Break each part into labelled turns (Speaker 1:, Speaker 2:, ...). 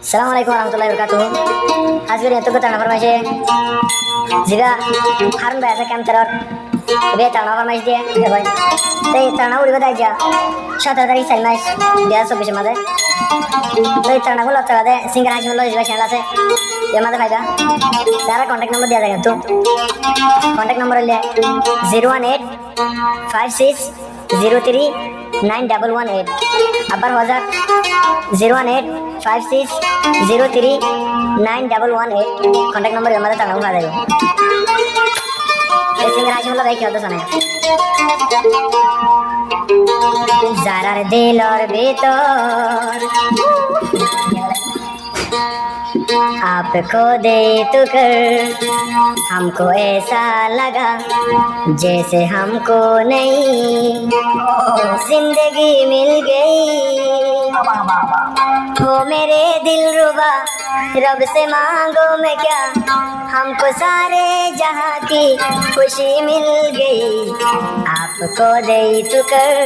Speaker 1: Assalamualaikum warahmatullahi wabarakatuh. Hasbir itu kita nomor masih. Jika harun bahasa kam teror, dia tak nomor masih dia. Tapi tak nomor juga aja. 17 तारीख साल में 2024 मध्ये तो इतना को लगता है सिंगर हाजी मुल्ला जिला चैनल से ये मत फायदा सारा कांटेक्ट नंबर दिया जाएगा तो कांटेक्ट नंबर ले 01856039118 अबर हजार 01856039118 कांटेक्ट नंबर ये मत ताना उठा देगा ये सिंगर हाजी मुल्ला भाई क्या होता सुनाया ज़रा दिल और भीतर आपको देख कर हमको ऐसा लगा जैसे हमको नहीं जिंदगी मिल गई हो मेरे दिल रुबा रब से मांगो मैं क्या हमको सारे जहां की खुशी मिल गई आपको देख कर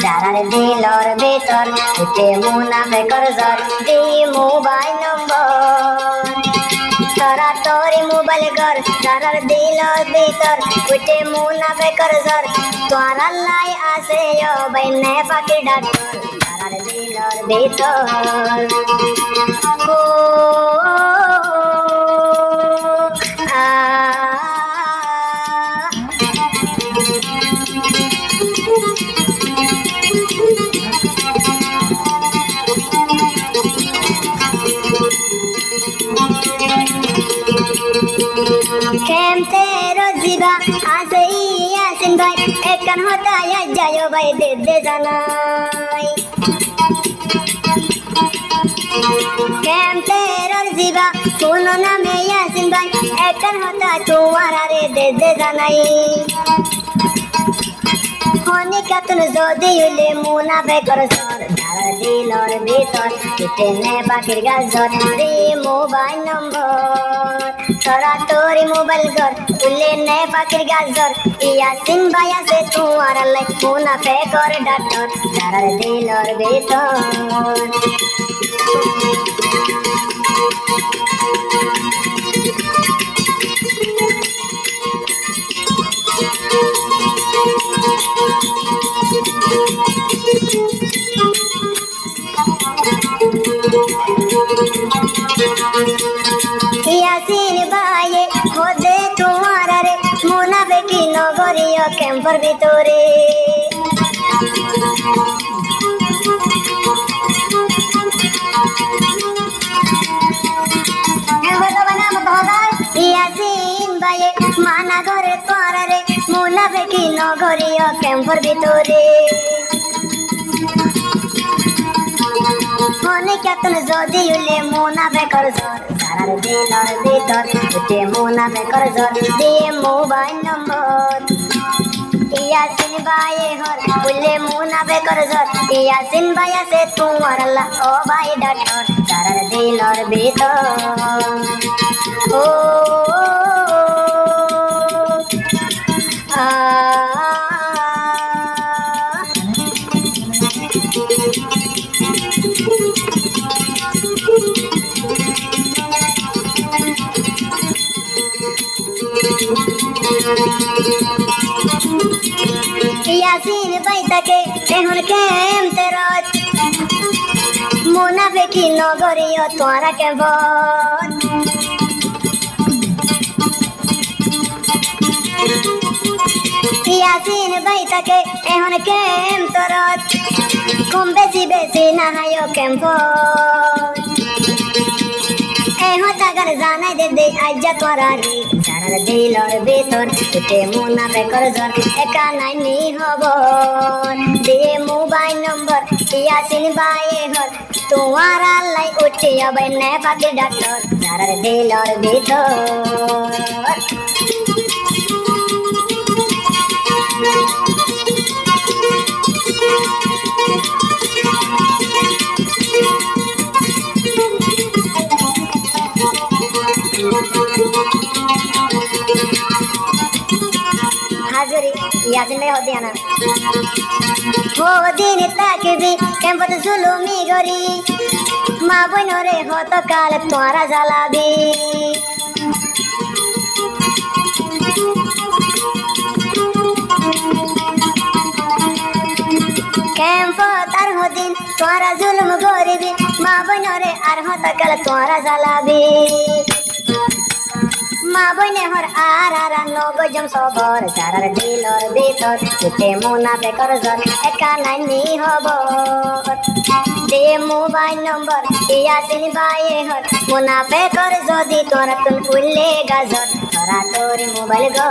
Speaker 1: ज़रा दिल और भीतर उठे मुनाफे कर्जर दी मोबाइल नंबर तोरा तोरी मोबाइल कर ज़रा दिल और भीतर उठे मुनाफे कर्जर तोरा लाई आसे यो बहने फाकी डॉक्टर ज़रा दिल और भीतर केम तेरो जीवा आसे यासिन भाई एकन होता या जायो भाई दे दे जानाई केम तेरो जीवा सुनो ना मैं यासिन भाई एकन होता तुम्हारा रे दे दे जानाई होने का तुम जोदी युले मुना पे कर सर ज़रा दिल और भीतर कितने बाकिर का जोर दी मोबाइल नंबर तोरा तोरी मोबाइल कर उले ने बाकिर का जोर यासिन भाया से तुम्हारा लाइक मुना पे कर डॉक्टर ज़रा दिल और भीतर यासिन भाई होदे तुम्हारा रे मुनाफे की नगरिया कैंपर ভিতরে यासिन भाई माना घरे তোমারা রে মুনাফে কি নগরিয়া ক্যাম্পের ভিতরে होने क्या तुम जोदी युले मुनाफे कर जोर ज़रा दिल और भीतर उठे मुनाफे कर जोर दिए मोबाइल नंबर यासिन भाई हर उले मुनाफे कर जोर यासिन भाई से तुम्हारा ला ओ भाई डॉक्टर ज़रा दिल और भीतर ओ यासिन भाई तके एहन केम तेरा मुनाफे की नगरिया तुम्हारा के भोट यासिन भाई तके एहन केम तेरा कम बेसी ना हायो केम भोट एहो तगर जाना दे दे आजा तोरा रे ज़रा दिल और भीतर उठे मुनाफे कर जोर एका नाइनी हबो दे मोबाइल नंबर यासिन भाई हर तुम्हारा लाई उठे अब ने फाकी डॉक्टर ज़रा दिल और भीतर ইয়াসিন ভাই হদিয়া না ও দিন তাকবি কেমপত জুলুমি গরি মা বইনরে হত কাল তোরা জ্বালাবি কেমপত আর হদিন তোরা জুলুম গরিবি মা বইনরে আর হত কাল তোরা জ্বালাবি মা বইনে হর আর নগজম সবর সারার দিলর ভিতর উঠে মুনাফেকর জ্বর একা নাইনি হব দে মোবাইল নম্বর ইয়াসিন ভাইয়ে হর মুনাফেকর যদি তোরা তুন উল্লে গাজর তোরা তোর মোবাইল গো